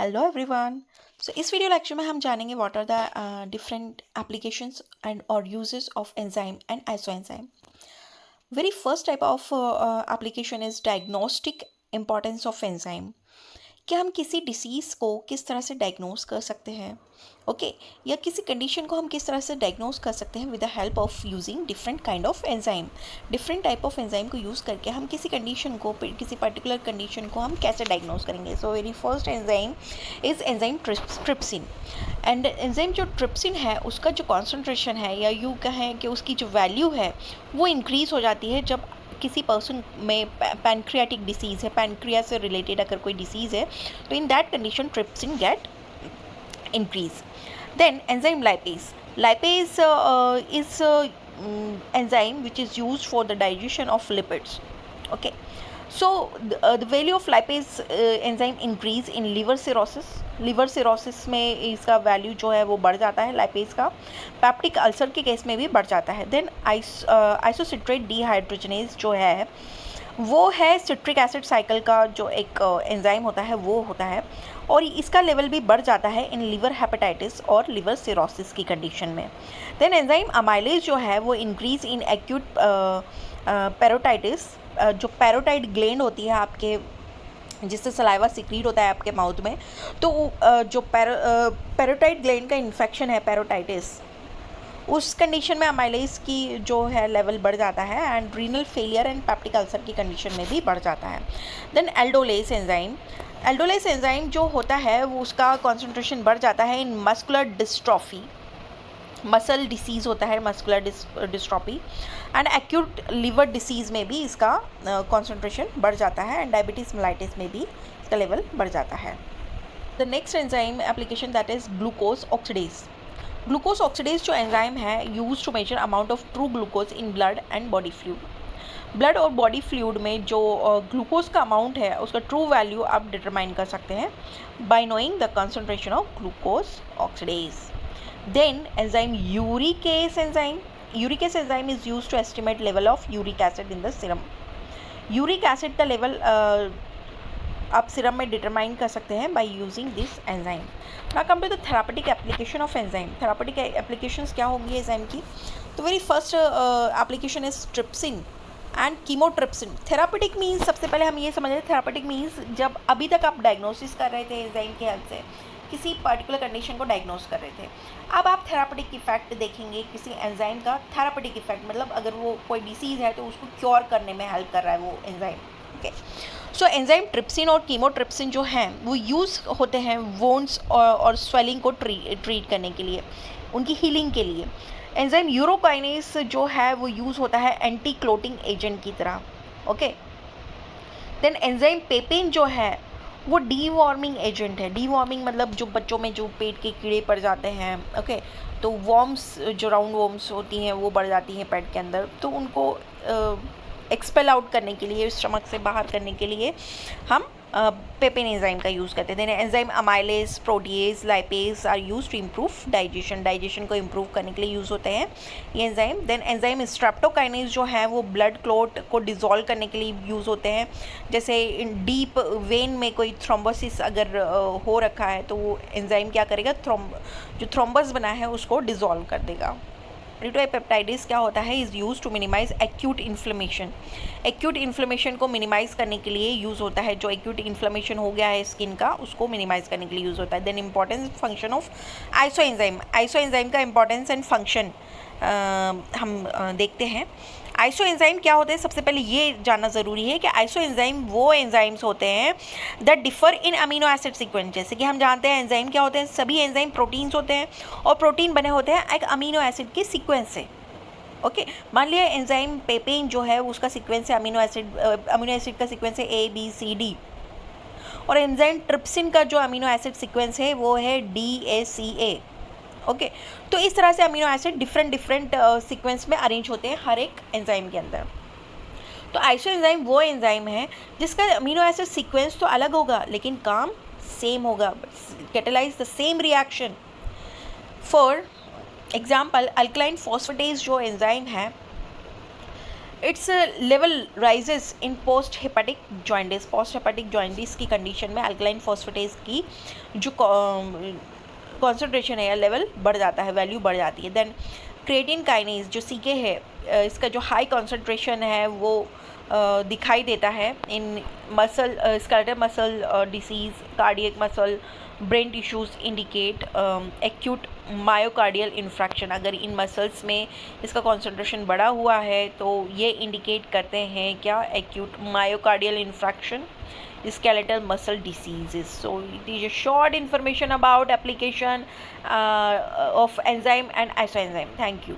Hello everyone. इस video lecture में हम जानेंगे what are the different applications and और uses of enzyme and isoenzyme. Very first type of application is diagnostic importance of enzyme. कि हम किसी disease को किस तरह से डायग्नोस कर सकते हैं, ओके या किसी कंडीशन को हम किस तरह से डायग्नोस कर सकते हैं with the help of using different kind of enzyme. Different type of enzyme को यूज़ करके हम किसी कंडीशन को, किसी पर्टिकुलर कंडीशन को हम कैसे डायग्नोस करेंगे। So very first enzyme is enzyme trypsin. And enzyme जो ट्रिप्सिन है उसका जो कॉन्सेंट्रेशन है, या यूँ कहें कि उसकी जो वैल्यू है वो इंक्रीज़ हो जाती है जब किसी पर्सन में पैनक्रियाटिक डिसीज़ है, पैनक्रिया से रिलेटेड अगर कोई डिसीज़ है तो in that condition trypsin get increase. Then enzyme lipase is enzyme which is used for the digestion of lipids. Okay, so the value of lipase enzyme increase in liver cirrhosis में इसका value जो है वो बढ़ जाता है lipase का। Peptic ulcer के केस में भी बढ़ जाता है। देन आइसोसिट्रेट डिहाइड्रोजनेज जो है वो है सिट्रिक एसिड साइकिल का जो एक एंजाइम होता है वो होता है, और इसका लेवल भी बढ़ जाता है इन लिवर हेपेटाइटिस और लिवर सिरोसिस की कंडीशन में। देन एंजाइम अमाइलेज जो है वो इंक्रीज इन एक्यूट पैरोटाइटिस। जो पैरोटाइड ग्लैंड होती है आपके, जिससे सलाइवा सिक्रीट होता है आपके माउथ में, तो जो पैरोटाइड ग्लैंड का इन्फेक्शन है पैरोटाइटिस, उस कंडीशन में अमाइलेज की जो है लेवल बढ़ जाता है and renal failure and peptic ulcer की कंडीशन में भी बढ़ जाता है। देन एल्डोलेस एंजाइम जो होता है वो उसका कॉन्सेंट्रेशन बढ़ जाता है इन मस्कुलर डिस्ट्रॉफी, मसल डिसीज़ होता है muscular dystrophy, and acute liver disease में भी इसका कॉन्सेंट्रेशन बढ़ जाता है, एंड डायबिटीज़ मेलाइटिस में भी इसका लेवल बढ़ जाता है। The next enzyme application that is glucose oxidase. Glucose oxidase जो एंजाइम है use to measure amount of true glucose in blood and body fluid. Blood और बॉडी फ्लूइड में जो ग्लूकोज का अमाउंट है उसका ट्रू वैल्यू आप डिटरमाइन कर सकते हैं by knowing the concentration of glucose oxidase. Then enzyme uricase enzyme is use to estimate level of uric acid in the serum. Uric acid का लेवल आप सीरम में डिटरमाइन कर सकते हैं by using this enzyme. Now come to the therapeutic application of enzyme. Therapeutic applications क्या होंगी enzyme की? तो very first application is trypsin and chymotrypsin. Therapeutic means, सबसे पहले हम ये समझ रहे हैं थेरापेटिक मीन्स जब अभी तक आप डायग्नोसिस कर रहे थे एंजाइम की हेल्प से, किसी पर्टिकुलर कंडीशन को डायग्नोस कर रहे थे। अब आप थेरापेटिक इफेक्ट देखेंगे किसी एंजाइम का। थेरापेटिक इफेक्ट मतलब अगर वो कोई डिसीज़ है तो उसको क्योर करने में हेल्प कर रहा है वो enzyme. Okay, so enzyme trypsin और कीमोट्रिप्सिन जो हैं वो यूज़ होते हैं वोन्स और स्वेलिंग को ट्रीट करने के लिए, उनकी हीलिंग के लिए। एंजाइम यूरोकाइनेस जो है वो यूज़ होता है एंटी क्लोटिंग एजेंट की तरह। ओके, देन एंजाइम पेपेन जो है वो डीवॉर्मिंग एजेंट है। डीवॉर्मिंग मतलब जो बच्चों में जो पेट के कीड़े पड़ जाते हैं, ओके, तो वॉर्म्स, जो राउंड वॉर्म्स होती हैं वो बढ़ जाती हैं पेट के अंदर, तो उनको एक्सपेल आउट करने के लिए, स्टमक से बाहर करने के लिए हम पेपेन एंजाइम का यूज़ करते हैं। Enzyme amylase, protease, lipase are use to improve digestion को इम्प्रूव करने के लिए यूज़ होते हैं ये एंजाइम। देन एंजाइम स्ट्रेप्टोकाइनेज जो है वो ब्लड क्लॉट को डिज़ोल्व करने के लिए यूज़ होते हैं। जैसे इन डीप वेन में कोई थ्रोम्बोसिस अगर हो रखा है तो वो एंजाइम क्या करेगा, जो थ्रोम्बस बना है उसको डिज़ोल्व कर देगा। पेप्टाइडिस क्या होता है, is use to minimize acute inflammation. Acute inflammation को मिनिमाइज करने के लिए यूज़ होता है। जो एक्यूट इन्फ्लेमेशन हो गया है स्किन का उसको मिनिमाइज करने के लिए यूज़ होता है। Then importance function of isoenzyme का इंपॉर्टेंस एंड फंक्शन हम देखते हैं। आइसोएंजाइम क्या होते हैं, सबसे पहले ये जानना ज़रूरी है कि आइसोएंजाइम वो एंजाइम्स होते हैं that differ in amino acid sequence. जैसे कि हम जानते हैं एंजाइम क्या होते हैं, सभी एंजाइम प्रोटीन्स होते हैं और प्रोटीन बने होते हैं एक अमीनो एसिड के सीक्वेंस से। ओके, मान लिया एंजाइम पेपेन जो है उसका सीक्वेंस है अमीनो एसिड का सीक्वेंस है ABCD, और एंजाइम ट्रिप्सिन का जो अमीनो एसिड सीक्वेंस है वो है DACA। ओके, तो इस तरह से अमीनो एसिड डिफरेंट सीक्वेंस में अरेंज होते हैं हर एक एंजाइम के अंदर। तो आइसोएंजाइम वो एंजाइम है जिसका अमीनो एसिड सीक्वेंस तो अलग होगा लेकिन काम सेम होगा, catalyse the same reaction. For example alkaline phosphatase जो एंजाइम है it's level rises in post hepatic jaundice. Post hepatic jaundice की कंडीशन में अल्कलाइन फॉस्फेटेज की जो कॉन्सेंट्रेशन है या लेवल बढ़ जाता है, वैल्यू बढ़ जाती है। देन क्रिएटिन काइनेज जो सीके है, इसका जो हाई कॉन्सेंट्रेशन है वो दिखाई देता है in muscle skeletal muscle disease, cardiac muscle, brain tissues indicate acute myocardial infarction. अगर इन मसल्स में इसका कॉन्सेंट्रेशन बढ़ा हुआ है तो ये इंडिकेट करते हैं क्या, acute myocardial infarction, skeletal muscle diseases. So it is a short information about application of enzyme and isoenzyme. Thank you.